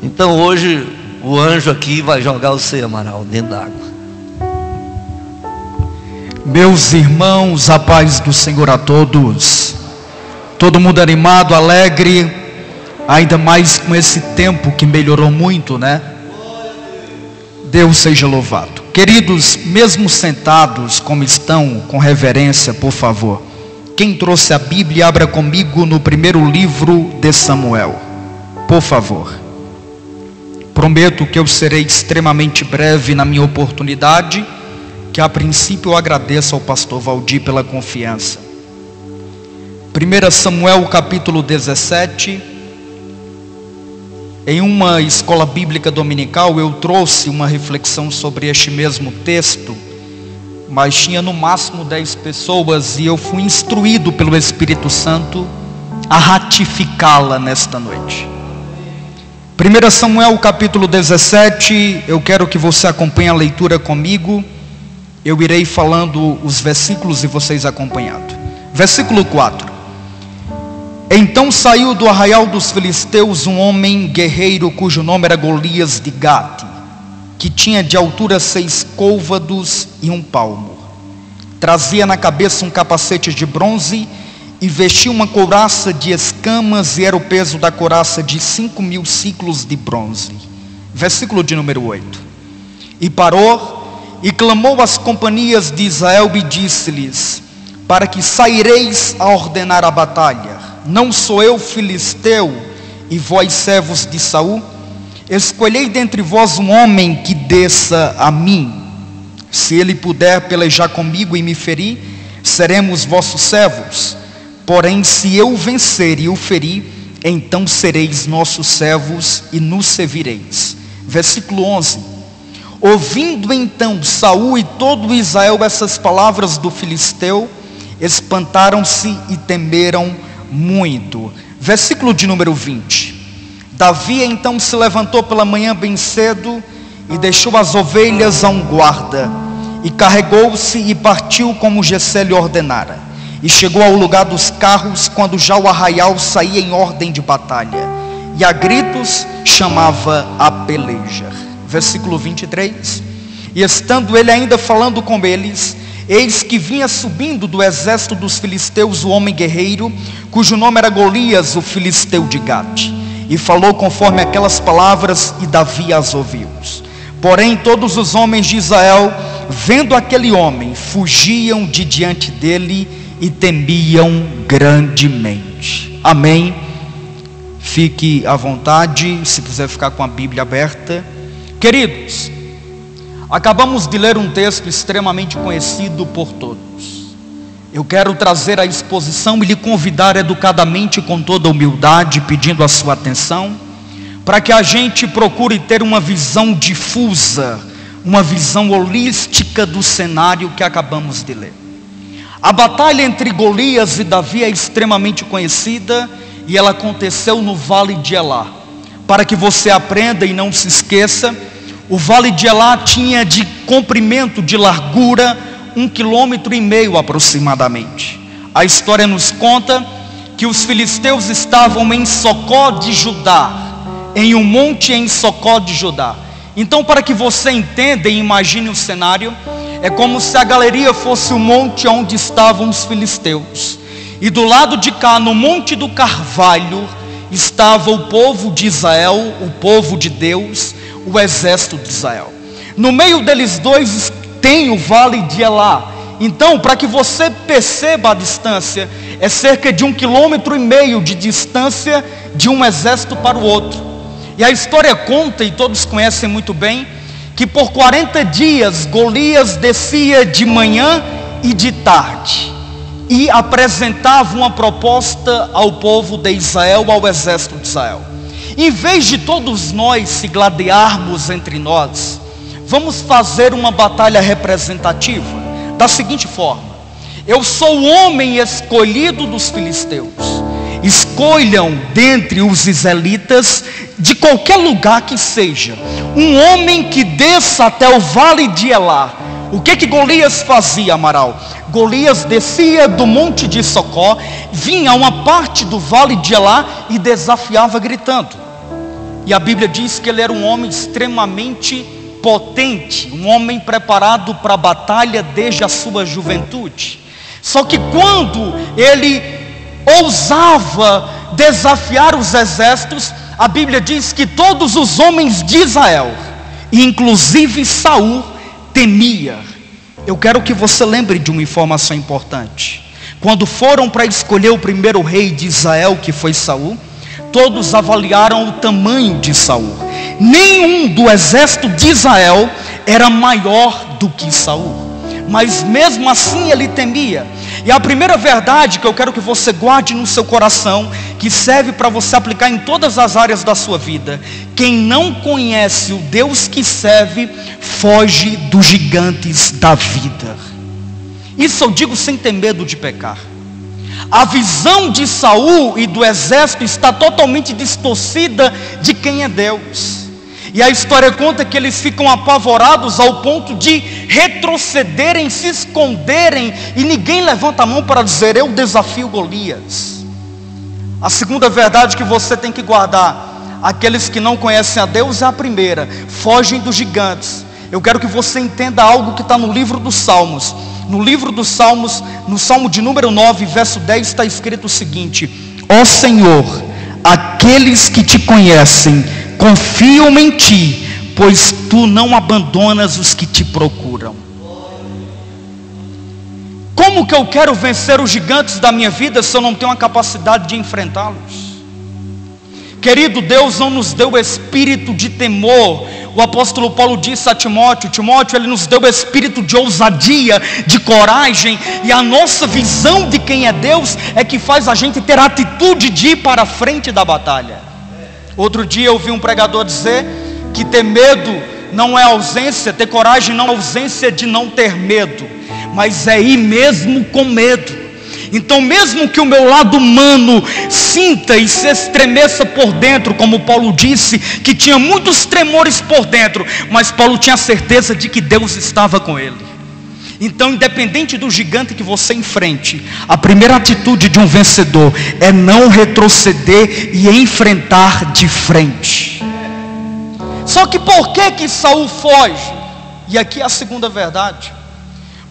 Então hoje o anjo aqui vai jogar você, Amaral, dentro d'água. Meus irmãos, a paz do Senhor a todos. Todo mundo animado, alegre, ainda mais com esse tempo que melhorou muito, né? Deus seja louvado. Queridos, mesmo sentados como estão, com reverência, por favor. Quem trouxe a Bíblia, abra comigo no primeiro livro de Samuel, por favor. Prometo que eu serei extremamente breve na minha oportunidade, que a princípio eu agradeço ao pastor Valdir pela confiança. 1 Samuel capítulo 17. Em uma escola bíblica dominical eu trouxe uma reflexão sobre este mesmo texto, mas tinha no máximo 10 pessoas e eu fui instruído pelo Espírito Santo a ratificá-la nesta noite. 1 Samuel capítulo 17, eu quero que você acompanhe a leitura comigo. Eu irei falando os versículos e vocês acompanhando. Versículo 4. Então saiu do arraial dos filisteus um homem guerreiro cujo nome era Golias de Gate, que tinha de altura 6 côvados e 1 palmo. Trazia na cabeça um capacete de bronze e vestia uma couraça de escamas, e era o peso da couraça de 5.000 ciclos de bronze. Versículo de número 8. E parou e clamou às companhias de Israel e disse-lhes: para que saireis a ordenar a batalha. Não sou eu filisteu, e vós servos de Saul? Escolhei dentre vós um homem que desça a mim. Se ele puder pelejar comigo e me ferir, seremos vossos servos. Porém, se eu vencer e o ferir, então sereis nossos servos e nos servireis. Versículo 11. Ouvindo então Saul e todo Israel essas palavras do filisteu, espantaram-se e temeram muito. Versículo de número 20. Davi então se levantou pela manhã bem cedo e deixou as ovelhas a um guarda, e carregou-se e partiu como Jessé lhe ordenara, e chegou ao lugar dos carros quando já o arraial saía em ordem de batalha, e a gritos chamava a peleja. Versículo 23. E estando ele ainda falando com eles, eis que vinha subindo do exército dos filisteus o homem guerreiro, cujo nome era Golias, o filisteu de Gate, e falou conforme aquelas palavras, e Davi as ouviu. Porém todos os homens de Israel, vendo aquele homem, fugiam de diante dele e temiam grandemente. Amém. Fique à vontade, se quiser ficar com a Bíblia aberta. Queridos, acabamos de ler um texto extremamente conhecido por todos. Eu quero trazer a exposição e lhe convidar educadamente, com toda humildade, pedindo a sua atenção, para que a gente procure ter uma visão difusa, uma visão holística do cenário que acabamos de ler. A batalha entre Golias e Davi é extremamente conhecida, e ela aconteceu no Vale de Elá. Para que você aprenda e não se esqueça, o Vale de Elá tinha de comprimento, de largura, 1,5 km aproximadamente. A história nos conta que os filisteus estavam em Socó de Judá, em um monte em Socó de Judá. Então, para que você entenda e imagine o cenário, é como se a galeria fosse o monte onde estavam os filisteus, e do lado de cá, no Monte do Carvalho, estava o povo de Israel, o povo de Deus, o exército de Israel. No meio deles dois tem o Vale de Elá. Então, para que você perceba a distância, é cerca de 1,5 km de distância de um exército para o outro. E a história conta, e todos conhecem muito bem, que por 40 dias Golias descia de manhã e de tarde, e apresentava uma proposta ao povo de Israel, ao exército de Israel. Em vez de todos nós se gladiarmos entre nós, vamos fazer uma batalha representativa, da seguinte forma: eu sou o homem escolhido dos filisteus, escolham dentre os israelitas, de qualquer lugar que seja, um homem que desça até o Vale de Elá. O que Golias fazia, Amaral? Golias descia do monte de Socó, vinha a uma parte do Vale de Elá e desafiava gritando: E a Bíblia diz que ele era um homem extremamente potente, um homem preparado para a batalha desde a sua juventude. Só que quando ele ousava desafiar os exércitos, a Bíblia diz que todos os homens de Israel, inclusive Saul, temia. Eu quero que você lembre de uma informação importante. Quando foram para escolher o primeiro rei de Israel, que foi Saul, todos avaliaram o tamanho de Saul. Nenhum do exército de Israel era maior do que Saul, mas mesmo assim ele temia. E a primeira verdade que eu quero que você guarde no seu coração, que serve para você aplicar em todas as áreas da sua vida: quem não conhece o Deus que serve, foge dos gigantes da vida. Isso eu digo sem ter medo de pecar. A visão de Saul e do exército está totalmente distorcida de quem é Deus. E a história conta que eles ficam apavorados ao ponto de retrocederem, se esconderem, e ninguém levanta a mão para dizer: eu desafio Golias. A segunda verdade que você tem que guardar: aqueles que não conhecem a Deus, é a primeira, fogem dos gigantes. Eu quero que você entenda algo que está no livro dos Salmos. No livro dos Salmos, no Salmo de número 9, verso 10, está escrito o seguinte: ó Senhor, aqueles que te conhecem confiam em ti, pois tu não abandonas os que te procuram. Como que eu quero vencer os gigantes da minha vida se eu não tenho a capacidade de enfrentá-los? Querido, Deus não nos deu espírito de temor. O apóstolo Paulo disse a Timóteo: Timóteo, ele nos deu espírito de ousadia, de coragem. E a nossa visão de quem é Deus é que faz a gente ter a atitude de ir para a frente da batalha. Outro dia eu ouvi um pregador dizer que ter medo não é ausência, ter coragem não é ausência de não ter medo, mas é ir mesmo com medo. Então, mesmo que o meu lado humano sinta e se estremeça por dentro, como Paulo disse, que tinha muitos tremores por dentro, mas Paulo tinha certeza de que Deus estava com ele. Então, independente do gigante que você enfrente, a primeira atitude de um vencedor é não retroceder e enfrentar de frente. Só que por que Saul foge? E aqui é a segunda verdade.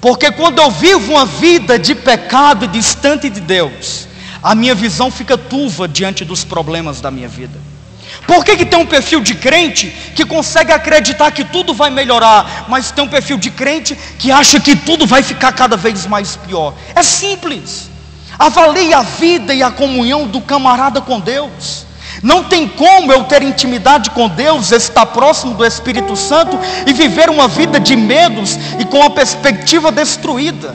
Porque quando eu vivo uma vida de pecado e distante de Deus, a minha visão fica turva diante dos problemas da minha vida. Por que tem um perfil de crente que consegue acreditar que tudo vai melhorar, mas tem um perfil de crente que acha que tudo vai ficar cada vez mais pior? É simples. Avalie a vida e a comunhão do camarada com Deus. Não tem como eu ter intimidade com Deus, estar próximo do Espírito Santo e viver uma vida de medos e com a perspectiva destruída.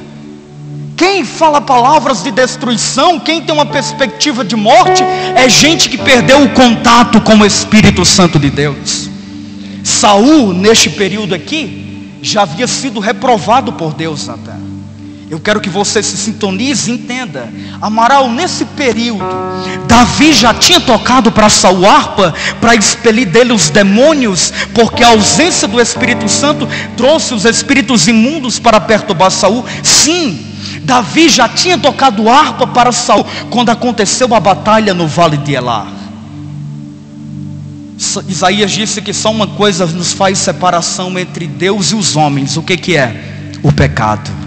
Quem fala palavras de destruição, quem tem uma perspectiva de morte, é gente que perdeu o contato com o Espírito Santo de Deus. Saul, neste período aqui, já havia sido reprovado por Deus na terra. Eu quero que você se sintonize e entenda. Amaral, nesse período, Davi já tinha tocado para Saul harpa, para expelir dele os demônios, porque a ausência do Espírito Santo trouxe os espíritos imundos para perturbar Saul. Sim, Davi já tinha tocado harpa para Saul quando aconteceu a batalha no vale de Elá. Isaías disse que só uma coisa nos faz separação entre Deus e os homens. O que é? O pecado.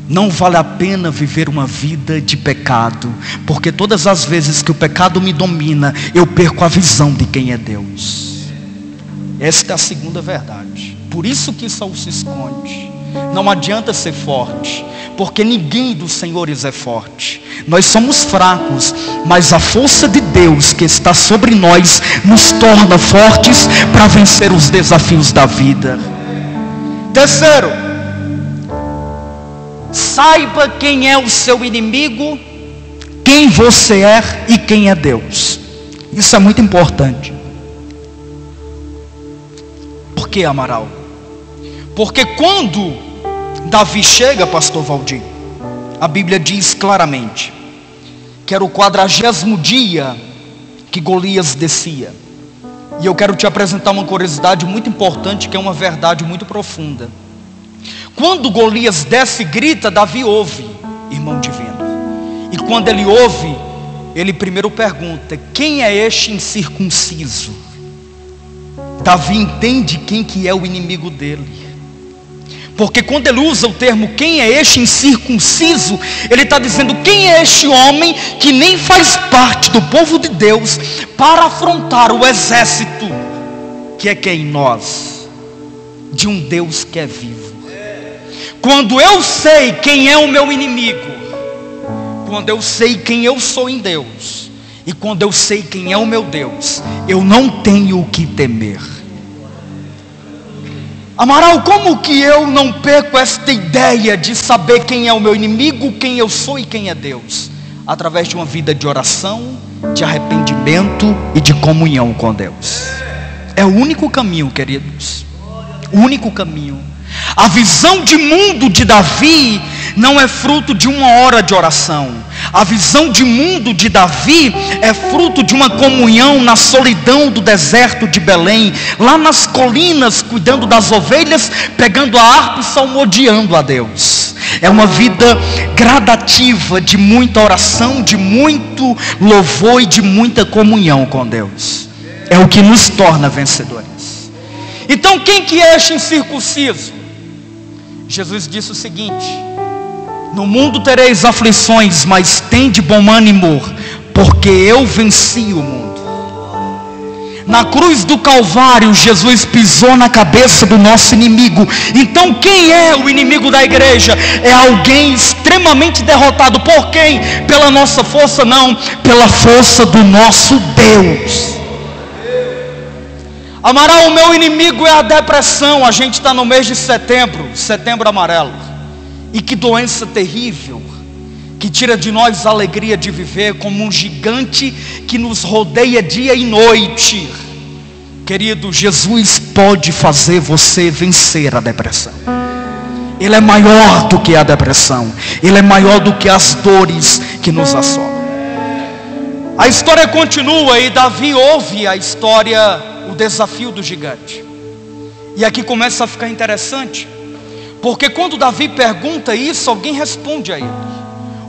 Não vale a pena viver uma vida de pecado, porque todas as vezes que o pecado me domina, eu perco a visão de quem é Deus. Esta é a segunda verdade. Por isso que Saul se esconde. Não adianta ser forte, porque ninguém dos senhores é forte. Nós somos fracos, mas a força de Deus que está sobre nós nos torna fortes para vencer os desafios da vida. Terceiro, saiba quem é o seu inimigo, quem você é e quem é Deus. Isso é muito importante. Por que, Amaral? Porque quando Davi chega, pastor Valdir, a Bíblia diz claramente que era o 40º dia que Golias descia. E eu quero te apresentar uma curiosidade muito importante, que é uma verdade muito profunda. Quando Golias desce e grita, Davi ouve, irmão divino. E quando ele ouve, ele primeiro pergunta: quem é este incircunciso? Davi entende quem que é o inimigo dele. Porque quando ele usa o termo quem é este incircunciso, ele está dizendo quem é este homem que nem faz parte do povo de Deus para afrontar o exército que é quem? Nós, de um Deus que é vivo. Quando eu sei quem é o meu inimigo, quando eu sei quem eu sou em Deus, e quando eu sei quem é o meu Deus, eu não tenho o que temer. Amaral, como que eu não perco esta ideia de saber quem é o meu inimigo, quem eu sou e quem é Deus? Através de uma vida de oração, de arrependimento e de comunhão com Deus. É o único caminho, queridos. O único caminho. A visão de mundo de Davi não é fruto de uma hora de oração. A visão de mundo de Davi é fruto de uma comunhão na solidão do deserto de Belém, lá nas colinas, cuidando das ovelhas, pegando a harpa e salmodiando a Deus. É uma vida gradativa de muita oração, de muito louvor e de muita comunhão com Deus. É o que nos torna vencedores. Então quem que é este incircunciso? Jesus disse o seguinte: no mundo tereis aflições, mas tende bom ânimo, porque eu venci o mundo. Na cruz do Calvário, Jesus pisou na cabeça do nosso inimigo. Então quem é o inimigo da igreja? É alguém extremamente derrotado. Por quem? Pela nossa força? Não, pela força do nosso Deus. Amaral, o meu inimigo é a depressão. A gente está no mês de setembro, setembro amarelo. E que doença terrível, que tira de nós a alegria de viver, como um gigante que nos rodeia dia e noite. Querido, Jesus pode fazer você vencer a depressão. Ele é maior do que a depressão. Ele é maior do que as dores que nos assolam. A história continua e Davi ouve a história, o desafio do gigante. E aqui começa a ficar interessante, porque quando Davi pergunta isso, alguém responde a ele.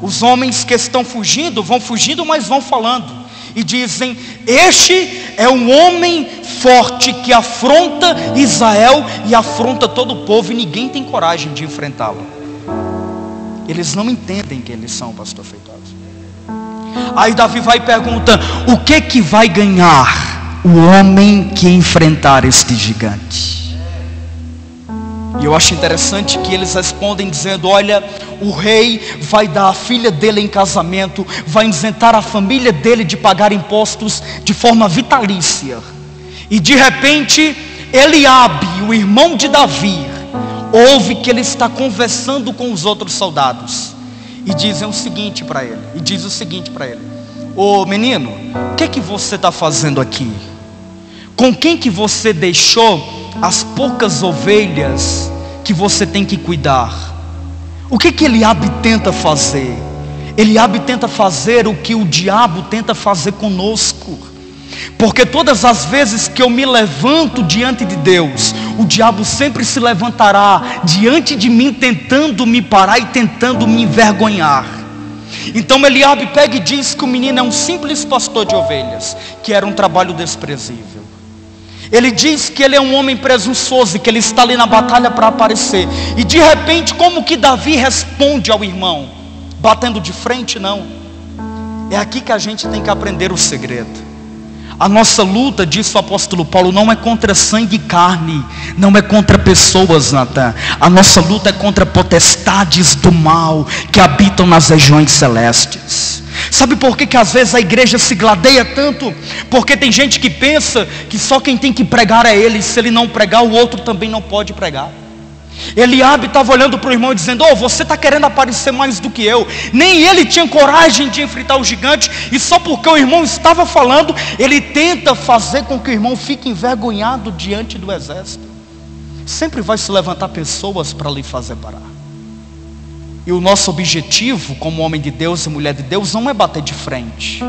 Os homens que estão fugindo, vão fugindo, mas vão falando. E dizem: este é um homem forte que afronta Israel e afronta todo o povo, e ninguém tem coragem de enfrentá-lo. Eles não entendem quem eles são, pastor Feitosa. Aí Davi vai e pergunta: o que vai ganhar o homem que enfrentar este gigante? E eu acho interessante que eles respondem dizendo: olha, o rei vai dar a filha dele em casamento, vai isentar a família dele de pagar impostos de forma vitalícia. E de repente Eliabe, o irmão de Davi, ouve que ele está conversando com os outros soldados. E diz o seguinte para ele: ô menino, o que é que você está fazendo aqui? Com quem que você deixou as poucas ovelhas que você tem que cuidar? O que Eliabe tenta fazer? Eliabe tenta fazer o que o diabo tenta fazer conosco. Porque todas as vezes que eu me levanto diante de Deus, o diabo sempre se levantará diante de mim, tentando me parar e tentando me envergonhar. Então Eliabe pega e diz que o menino é um simples pastor de ovelhas, que era um trabalho desprezível. Ele diz que ele é um homem presunçoso e que ele está ali na batalha para aparecer. E de repente, como que Davi responde ao irmão? Batendo de frente? Não. É aqui que a gente tem que aprender o segredo. A nossa luta, disse o apóstolo Paulo, não é contra sangue e carne, não é contra pessoas, Natan. A nossa luta é contra potestades do mal que habitam nas regiões celestes. Sabe por que às vezes a igreja se gladeia tanto? Porque tem gente que pensa que só quem tem que pregar é ele. Se ele não pregar, o outro também não pode pregar. Eliabe estava olhando para o irmão e dizendo: oh, você está querendo aparecer mais do que eu. Nem ele tinha coragem de enfrentar o gigante, e só porque o irmão estava falando, ele tenta fazer com que o irmão fique envergonhado diante do exército. Sempre vai se levantar pessoas para lhe fazer parar. E o nosso objetivo como homem de Deus e mulher de Deus não é bater de frente.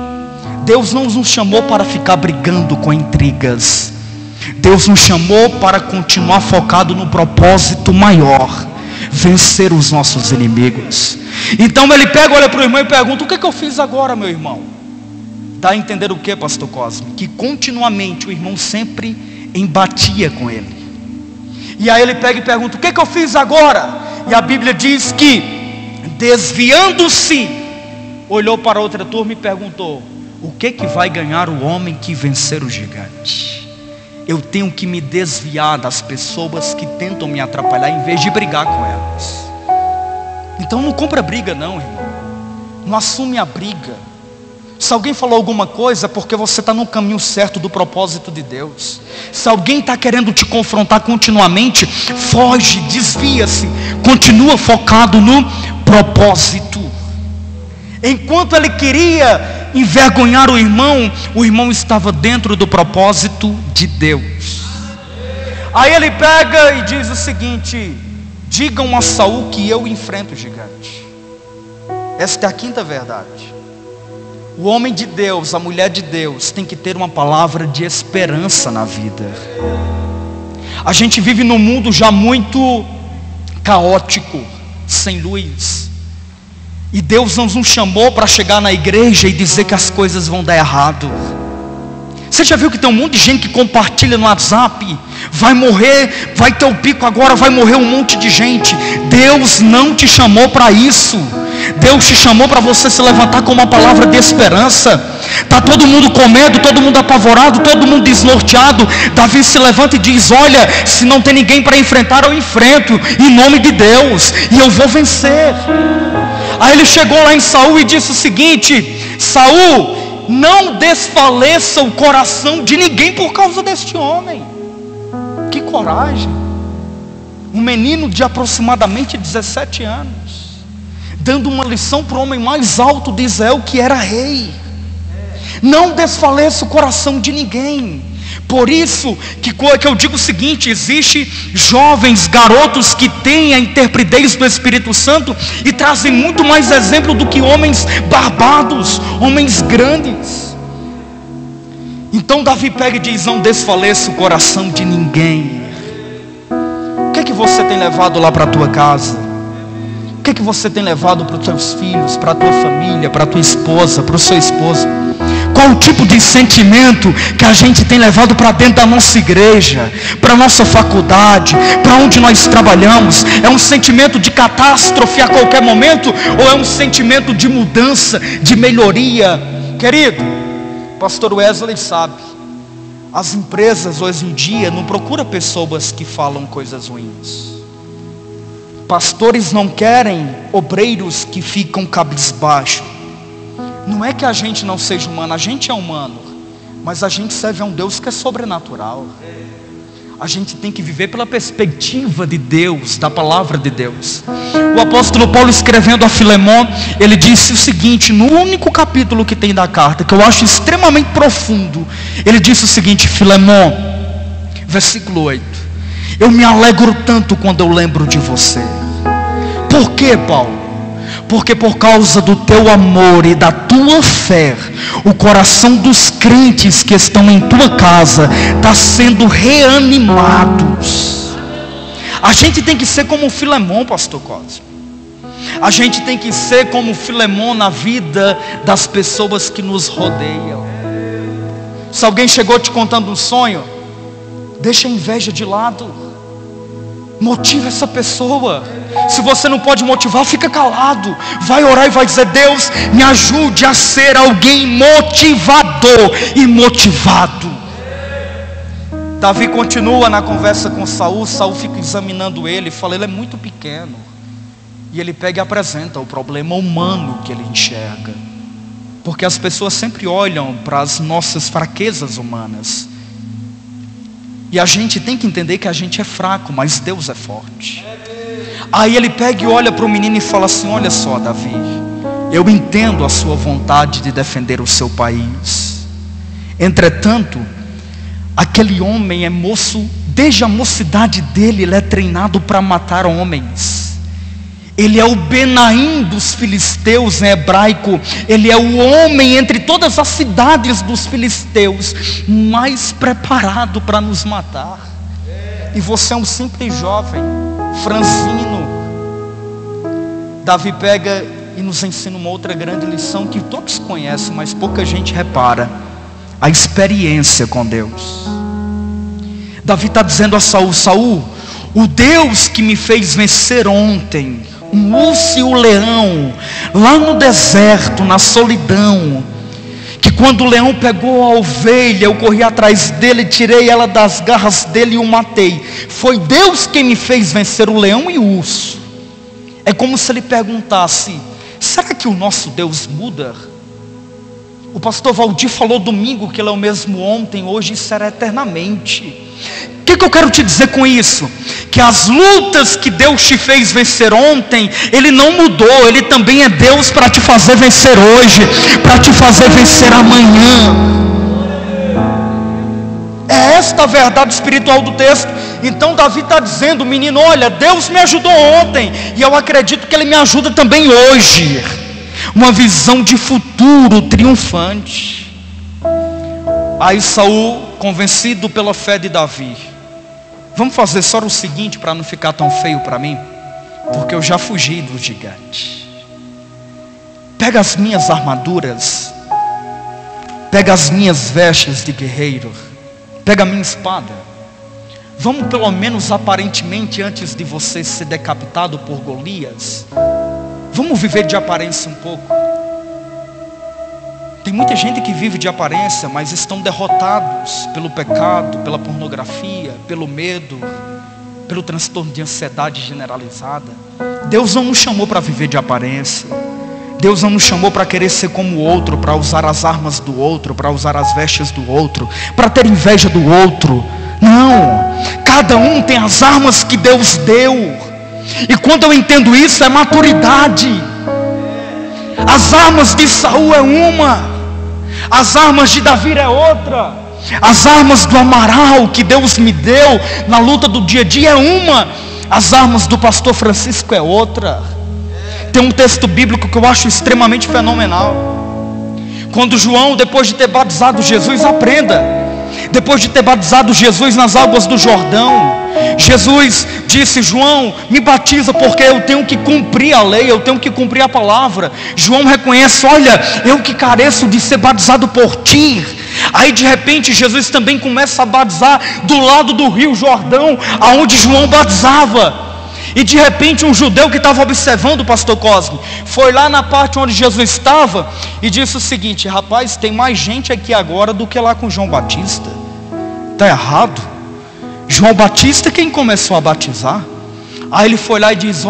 Deus não nos chamou para ficar brigando com intrigas. Deus nos chamou para continuar focado no propósito maior: vencer os nossos inimigos. Então ele pega, olha para o irmão e pergunta: o que eu fiz agora, meu irmão? Dá a entender o que, pastor Cosme? Que continuamente o irmão sempre embatia com ele. E aí ele pega e pergunta: o que eu fiz agora? E a Bíblia diz que, desviando-se, olhou para outra turma e perguntou: o que vai ganhar o homem que vencer o gigante? Eu tenho que me desviar das pessoas que tentam me atrapalhar, em vez de brigar com elas. Então não compra briga não, irmão. Não assume a briga. Se alguém falou alguma coisa, é porque você está no caminho certo do propósito de Deus. Se alguém está querendo te confrontar continuamente, foge, desvia-se, continua focado no propósito. Enquanto ele queria envergonhar o irmão estava dentro do propósito de Deus. Aí ele pega e diz o seguinte: digam a Saul que eu enfrento o gigante. Esta é a quinta verdade. O homem de Deus, a mulher de Deus, tem que ter uma palavra de esperança na vida. A gente vive num mundo já muito caótico, sem luz. E Deus não nos chamou para chegar na igreja e dizer que as coisas vão dar errado. Você já viu que tem um monte de gente que compartilha no WhatsApp? Vai morrer, vai ter o pico agora, vai morrer um monte de gente. Deus não te chamou para isso. Deus te chamou para você se levantar com uma palavra de esperança. Está todo mundo com medo, todo mundo apavorado, todo mundo desnorteado. Davi se levanta e diz: olha, se não tem ninguém para enfrentar, eu enfrento, em nome de Deus, e eu vou vencer. Aí ele chegou lá em Saul e disse o seguinte: Saul, não desfaleça o coração de ninguém por causa deste homem. Que coragem. Um menino de aproximadamente 17 anos, dando uma lição para o homem mais alto de Israel, que era rei. Não desfaleça o coração de ninguém. Por isso que eu digo o seguinte: existe jovens, garotos que têm a interpretez do Espírito Santo e trazem muito mais exemplo do que homens barbados, homens grandes. Então Davi pega e diz: não desfaleça o coração de ninguém. O que você tem levado lá para a tua casa? O que você tem levado para os teus filhos, para a tua família, para a tua esposa, para o seu esposo? Qual o tipo de sentimento que a gente tem levado para dentro da nossa igreja, para a nossa faculdade, para onde nós trabalhamos? É um sentimento de catástrofe a qualquer momento, ou é um sentimento de mudança, de melhoria? Querido, pastor Wesley sabe, as empresas hoje em dia não procuram pessoas que falam coisas ruins. Pastores não querem obreiros que ficam cabisbaixo. Não é que a gente não seja humano, a gente é humano, mas a gente serve a um Deus que é sobrenatural. A gente tem que viver pela perspectiva de Deus, da palavra de Deus. O apóstolo Paulo, escrevendo a Filemon, ele disse o seguinte, no único capítulo que tem da carta, que eu acho extremamente profundo. Ele disse o seguinte: Filemon, versículo 8: eu me alegro tanto quando eu lembro de você. Por quê, Paulo? Porque por causa do teu amor e da tua fé, o coração dos crentes que estão em tua casa está sendo reanimados. A gente tem que ser como Filemon, pastor Cosme. A gente tem que ser como Filemon na vida das pessoas que nos rodeiam. Se alguém chegou te contando um sonho, deixa a inveja de lado. Motiva essa pessoa. Se você não pode motivar, fica calado. Vai orar e vai dizer: Deus, me ajude a ser alguém motivador e motivado. Davi continua na conversa com Saul. Saul fica examinando ele e fala: ele é muito pequeno. E ele pega e apresenta o problema humano que ele enxerga. Porque as pessoas sempre olham para as nossas fraquezas humanas. E a gente tem que entender que a gente é fraco, mas Deus é forte. Aí ele pega e olha para o menino e fala assim: olha só, Davi, eu entendo a sua vontade de defender o seu país. Entretanto, aquele homem é moço, desde a mocidade dele, ele é treinado para matar homens. Ele é o Benaim dos filisteus em hebraico. Ele é o homem entre todas as cidades dos filisteus mais preparado para nos matar. E você é um simples jovem, franzino. Davi pega e nos ensina uma outra grande lição que todos conhecem, mas pouca gente repara: a experiência com Deus. Davi está dizendo a Saul: Saul, o Deus que me fez vencer ontem um urso e um leão, lá no deserto, na solidão, que quando o leão pegou a ovelha, eu corri atrás dele, tirei ela das garras dele e o matei. Foi Deus quem me fez vencer o leão e o urso. É como se ele perguntasse: será que o nosso Deus muda? O pastor Valdir falou domingo que ele é o mesmo ontem, hoje e será eternamente. O que eu quero te dizer com isso? Que as lutas que Deus te fez vencer ontem, Ele não mudou. Ele também é Deus para te fazer vencer hoje, para te fazer vencer amanhã. É esta a verdade espiritual do texto. Então Davi está dizendo: menino, olha, Deus me ajudou ontem, e eu acredito que Ele me ajuda também hoje. Uma visão de futuro triunfante. Aí Saul, convencido pela fé de Davi: vamos fazer só o seguinte, para não ficar tão feio para mim, porque eu já fugi do gigante. Pega as minhas armaduras, pega as minhas vestes de guerreiro, pega a minha espada. Vamos pelo menos aparentemente, antes de você ser decapitado por Golias, vamos viver de aparência um pouco. Tem muita gente que vive de aparência, mas estão derrotados pelo pecado, pela pornografia, pelo medo, pelo transtorno de ansiedade generalizada. Deus não nos chamou para viver de aparência. Deus não nos chamou para querer ser como o outro, para usar as armas do outro, para usar as vestes do outro, para ter inveja do outro. Não, cada um tem as armas que Deus deu. E quando eu entendo isso, é maturidade. As armas de Saul é uma, as armas de Davi é outra. As armas do Amaral que Deus me deu na luta do dia a dia é uma, as armas do pastor Francisco é outra. Tem um texto bíblico que eu acho extremamente fenomenal. Quando João, depois de ter batizado Jesus, aprenda, depois de ter batizado Jesus nas águas do Jordão, Jesus disse: João, me batiza, porque eu tenho que cumprir a lei, eu tenho que cumprir a palavra. João reconhece: olha, eu que careço de ser batizado por ti. Aí de repente Jesus também começa a batizar do lado do rio Jordão, aonde João batizava. E de repente um judeu que estava observando o pastor Cosme foi lá na parte onde Jesus estava e disse o seguinte: rapaz, tem mais gente aqui agora do que lá com João Batista. Está errado. João Batista quem começou a batizar. Aí ele foi lá e diz: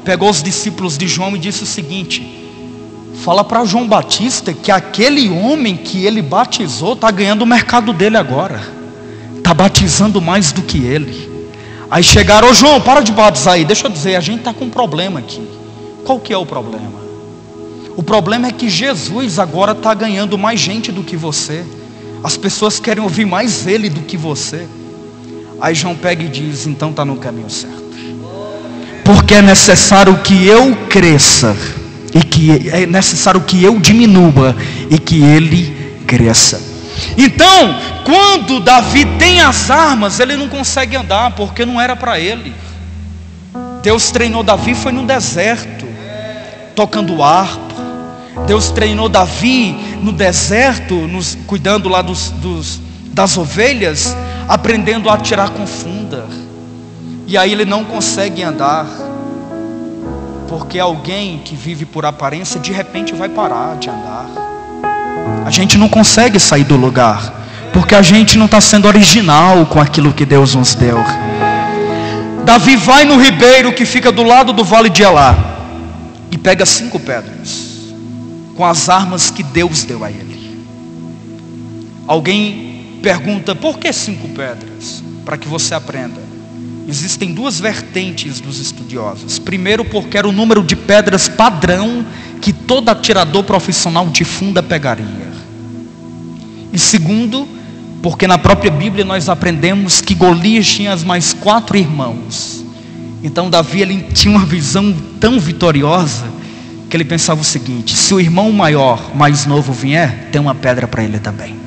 pegou os discípulos de João e disse o seguinte: fala para João Batista que aquele homem que ele batizou está ganhando o mercado dele agora, está batizando mais do que ele. Aí chegaram: ô João, para de batizar aí, deixa eu dizer, a gente está com um problema aqui. Qual que é o problema? O problema é que Jesus agora está ganhando mais gente do que você. As pessoas querem ouvir mais Ele do que você. Aí João pega e diz: então está no caminho certo, porque é necessário que eu cresça, e que é necessário que eu diminua, e que Ele cresça. Então, quando Davi tem as armas, ele não consegue andar, porque não era para ele. Deus treinou Davi, foi no deserto, tocando harpa. Deus treinou Davi no deserto, cuidando lá das ovelhas, aprendendo a atirar com funda. E aí ele não consegue andar, porque alguém que vive por aparência, de repente vai parar de andar. A gente não consegue sair do lugar, porque a gente não está sendo original com aquilo que Deus nos deu. Davi vai no ribeiro que fica do lado do vale de Elá e pega 5 pedras, com as armas que Deus deu a ele. Alguém pergunta: por que 5 pedras? Para que você aprenda. Existem 2 vertentes dos estudiosos. Primeiro, porque era o número de pedras padrão que todo atirador profissional de funda pegaria. E segundo, porque na própria Bíblia nós aprendemos que Golias tinha mais 4 irmãos. Então Davi, ele tinha uma visão tão vitoriosa que ele pensava o seguinte: se o irmão maior, mais novo vier, tem uma pedra para ele também.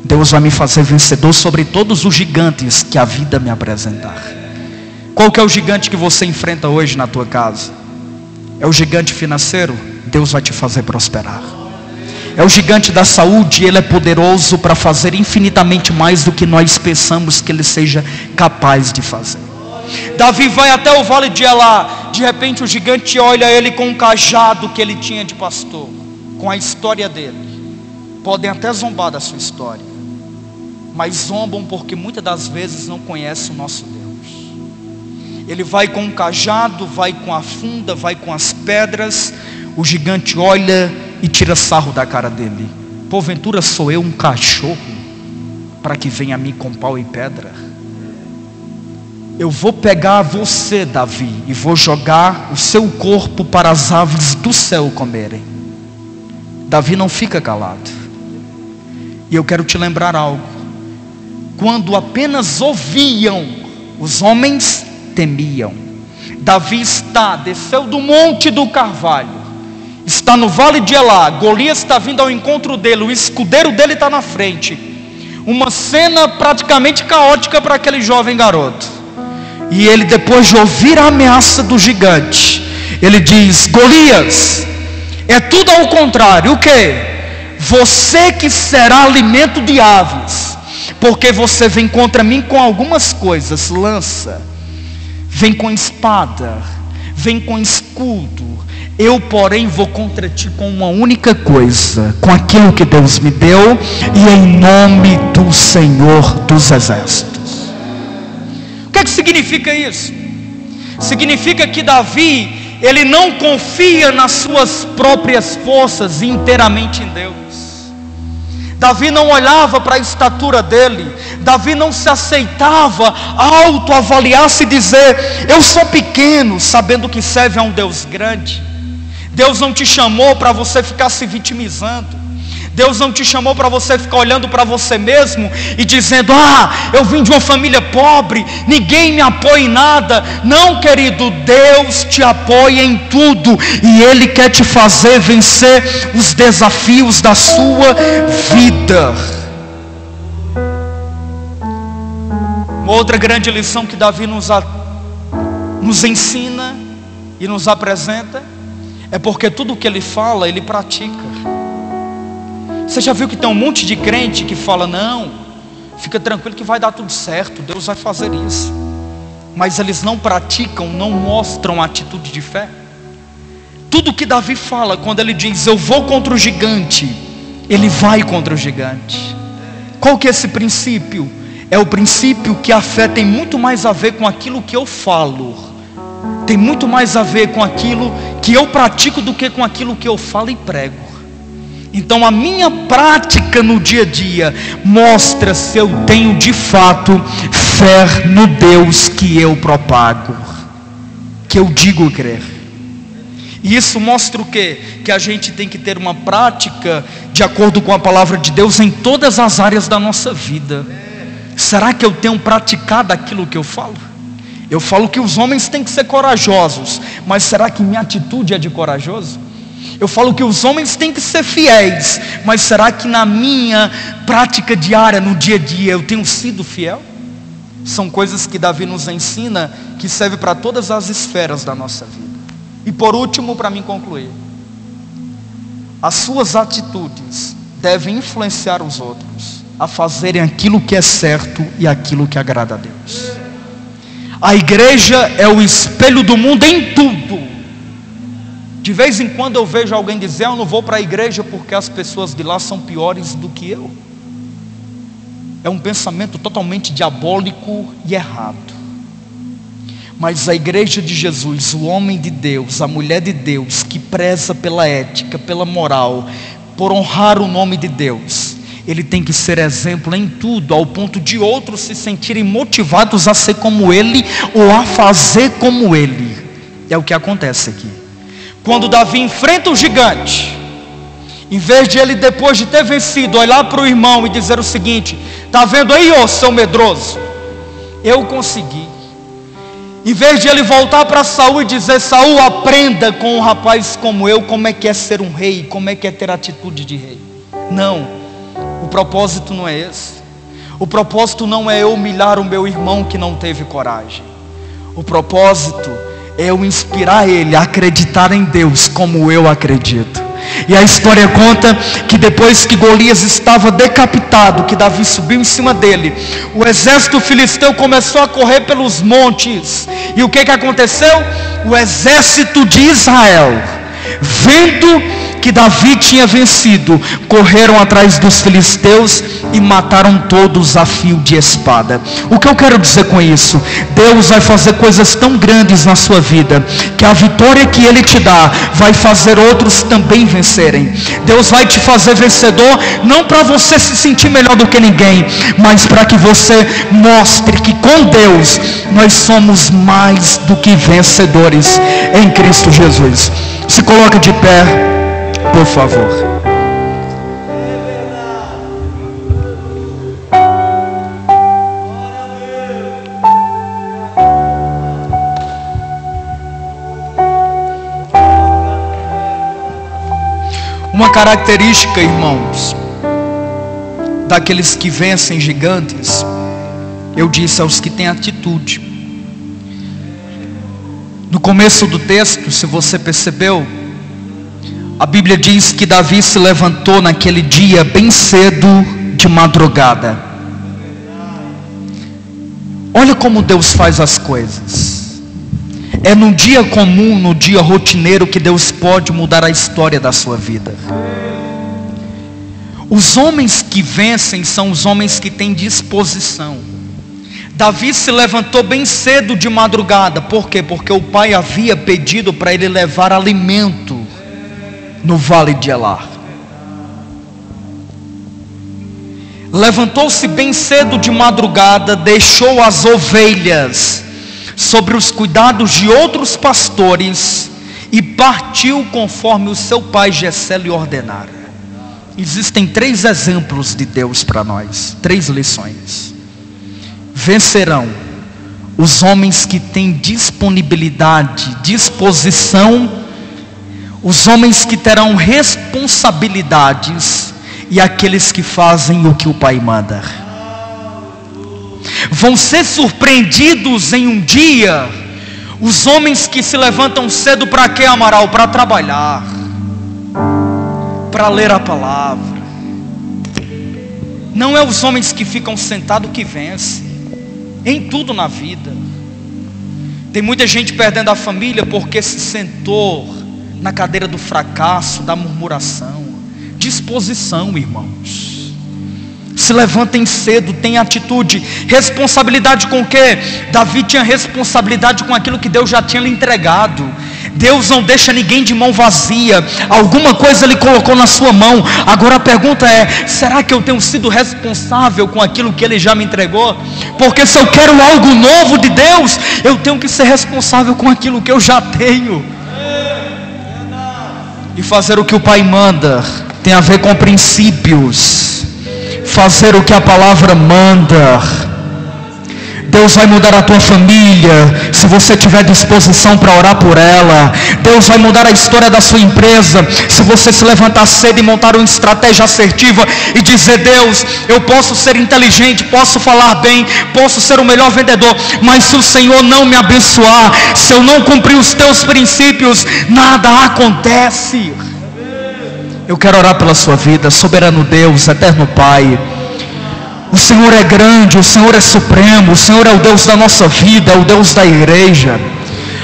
Deus vai me fazer vencedor sobre todos os gigantes que a vida me apresentar. Qual que é o gigante que você enfrenta hoje na tua casa? É o gigante financeiro? Deus vai te fazer prosperar. é o gigante da saúde, e ele é poderoso para fazer infinitamente mais do que nós pensamos que ele seja capaz de fazer. Davi vai até o vale de Elá. De repente o gigante olha ele com o cajado que ele tinha de pastor, com a história dele. Podem até zombar da sua história, mas zombam porque muitas das vezes não conhecem o nosso Deus. Ele vai com o cajado, vai com a funda, vai com as pedras. O gigante olha e tira sarro da cara dele. Porventura sou eu um cachorro para que venha a mim com pau e pedra? Eu vou pegar você, Davi, e vou jogar o seu corpo para as aves do céu comerem. Davi não fica calado. E eu quero te lembrar algo. Quando apenas ouviam, os homens temiam. Davi desceu do monte do Carvalho, está no vale de Elá. Golias está vindo ao encontro dele, o escudeiro dele está na frente. Uma cena praticamente caótica para aquele jovem garoto. E ele, depois de ouvir a ameaça do gigante, ele diz: Golias, é tudo ao contrário. O que? Você que será alimento de aves, porque você vem contra mim com algumas coisas: lança, vem com espada, vem com escudo. Eu, porém, vou contra ti com uma única coisa, com aquilo que Deus me deu, e em nome do Senhor dos Exércitos. O que significa isso? Significa que Davi, ele não confia nas suas próprias forças inteiramente em Deus. Davi não olhava para a estatura dele. Davi não se aceitava autoavaliar-se e dizer: eu sou pequeno, sabendo que serve a um Deus grande. Deus não te chamou para você ficar se vitimizando. Deus não te chamou para você ficar olhando para você mesmo e dizendo: eu vim de uma família pobre, ninguém me apoia em nada. Não, querido, Deus te apoia em tudo, e Ele quer te fazer vencer os desafios da sua vida. Uma outra grande lição que Davi nos ensina e nos apresenta é porque tudo o que ele fala, ele pratica. Você já viu que tem um monte de crente que fala: não, fica tranquilo que vai dar tudo certo, Deus vai fazer isso. Mas eles não praticam, não mostram a atitude de fé. Tudo que Davi fala, quando ele diz: eu vou contra o gigante, ele vai contra o gigante. Qual que é esse princípio? É o princípio que a fé tem muito mais a ver com aquilo que eu falo, tem muito mais a ver com aquilo que eu pratico do que com aquilo que eu falo e prego. Então a minha prática no dia a dia mostra se eu tenho de fato fé no Deus que eu propago, que eu digo crer. E isso mostra o quê? Que a gente tem que ter uma prática de acordo com a palavra de Deus em todas as áreas da nossa vida. Será que eu tenho praticado aquilo que eu falo? Eu falo que os homens têm que ser corajosos, mas será que minha atitude é de corajoso? Eu falo que os homens têm que ser fiéis, mas será que na minha prática diária, no dia a dia, eu tenho sido fiel? São coisas que Davi nos ensina, que serve para todas as esferas da nossa vida. E por último, para mim concluir, as suas atitudes devem influenciar os outros a fazerem aquilo que é certo e aquilo que agrada a Deus. A igreja é o espelho do mundo em tudo. De vez em quando eu vejo alguém dizer: eu não vou para a igreja porque as pessoas de lá são piores do que eu. É um pensamento totalmente diabólico e errado. Mas a igreja de Jesus, o homem de Deus, a mulher de Deus, que preza pela ética, pela moral, por honrar o nome de Deus, ele tem que ser exemplo em tudo, ao ponto de outros se sentirem motivados a ser como ele, ou a fazer como ele. É o que acontece aqui. Quando Davi enfrenta o gigante, em vez de ele, depois de ter vencido, olhar para o irmão e dizer o seguinte: está vendo aí, ô seu medroso, eu consegui. Em vez de ele voltar para Saul e dizer: Saul, aprenda com um rapaz como eu como é que é ser um rei, como é que é ter atitude de rei. Não, o propósito não é esse. O propósito não é eu humilhar o meu irmão que não teve coragem. O propósito é eu inspirar ele a acreditar em Deus como eu acredito. E a história conta que depois que Golias estava decapitado, que Davi subiu em cima dele, o exército filisteu começou a correr pelos montes. E o que aconteceu? O exército de Israel, vendo que Davi tinha vencido, correram atrás dos filisteus e mataram todos a fio de espada. O que eu quero dizer com isso? Deus vai fazer coisas tão grandes na sua vida, que a vitória que Ele te dá vai fazer outros também vencerem. Deus vai te fazer vencedor, não para você se sentir melhor do que ninguém, mas para que você mostre que com Deus nós somos mais do que vencedores em Cristo Jesus. Se coloca de pé, por favor. Uma característica, irmãos, daqueles que vencem gigantes, eu disse aos que têm atitude. No começo do texto, se você percebeu, a Bíblia diz que Davi se levantou naquele dia bem cedo de madrugada. Olha como Deus faz as coisas. É num dia comum, no dia rotineiro, que Deus pode mudar a história da sua vida. Os homens que vencem são os homens que têm disposição. Davi se levantou bem cedo de madrugada. Por quê? Porque o pai havia pedido para ele levar alimento no vale de Elá. Levantou-se bem cedo de madrugada, deixou as ovelhas sobre os cuidados de outros pastores e partiu conforme o seu pai Jessé lhe ordenara. Existem 3 exemplos de Deus para nós, 3 lições. Vencerão os homens que têm disponibilidade, disposição, os homens que terão responsabilidades e aqueles que fazem o que o Pai manda. Vão ser surpreendidos em um dia os homens que se levantam cedo para quê, Amaral? Para trabalhar, para ler a palavra. Não é os homens que ficam sentados que vencem em tudo na vida. Tem muita gente perdendo a família porque se sentou na cadeira do fracasso, da murmuração. Disposição, irmãos. Se levantem cedo, tenham atitude. Responsabilidade com o quê? Davi tinha responsabilidade com aquilo que Deus já tinha lhe entregado. Deus não deixa ninguém de mão vazia. Alguma coisa Ele colocou na sua mão. Agora a pergunta é: será que eu tenho sido responsável com aquilo que Ele já me entregou? Porque se eu quero algo novo de Deus, eu tenho que ser responsável com aquilo que eu já tenho. E fazer o que o Pai manda tem a ver com princípios. Fazer o que a palavra manda. Deus vai mudar a tua família se você tiver disposição para orar por ela. Deus vai mudar a história da sua empresa se você se levantar cedo e montar uma estratégia assertiva e dizer: Deus, eu posso ser inteligente, posso falar bem, posso ser o melhor vendedor, mas se o Senhor não me abençoar, se eu não cumprir os teus princípios, nada acontece. Eu quero orar pela sua vida. Soberano Deus, eterno Pai, o Senhor é grande, o Senhor é supremo, o Senhor é o Deus da nossa vida, é o Deus da igreja.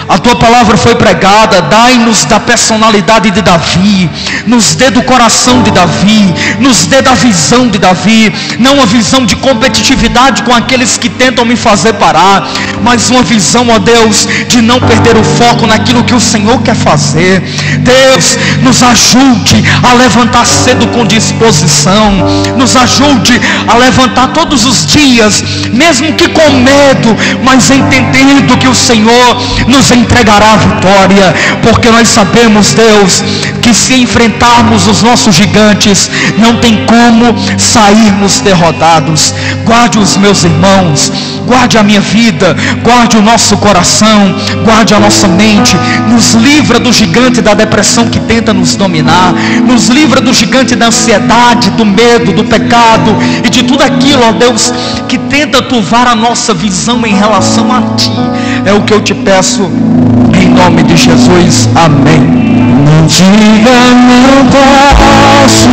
A tua palavra foi pregada. Dai-nos da personalidade de Davi, nos dê do coração de Davi, nos dê da visão de Davi, não uma visão de competitividade com aqueles que tentam me fazer parar, mas uma visão, ó Deus, de não perder o foco naquilo que o Senhor quer fazer. Deus, nos ajude a levantar cedo com disposição, nos ajude a levantar todos os dias, mesmo que com medo, mas entendendo que o Senhor nos entregará a vitória, porque nós sabemos, Deus, que se enfrentarmos os nossos gigantes, não tem como sairmos derrotados. Guarde os meus irmãos, guarde a minha vida, guarde o nosso coração, guarde a nossa mente, nos livra do gigante da depressão que tenta nos dominar, nos livra do gigante da ansiedade, do medo, do pecado e de tudo aquilo, ó Deus, que tenta turvar a nossa visão em relação a Ti. É o que eu te peço, em nome de Jesus, amém. Diga não posso.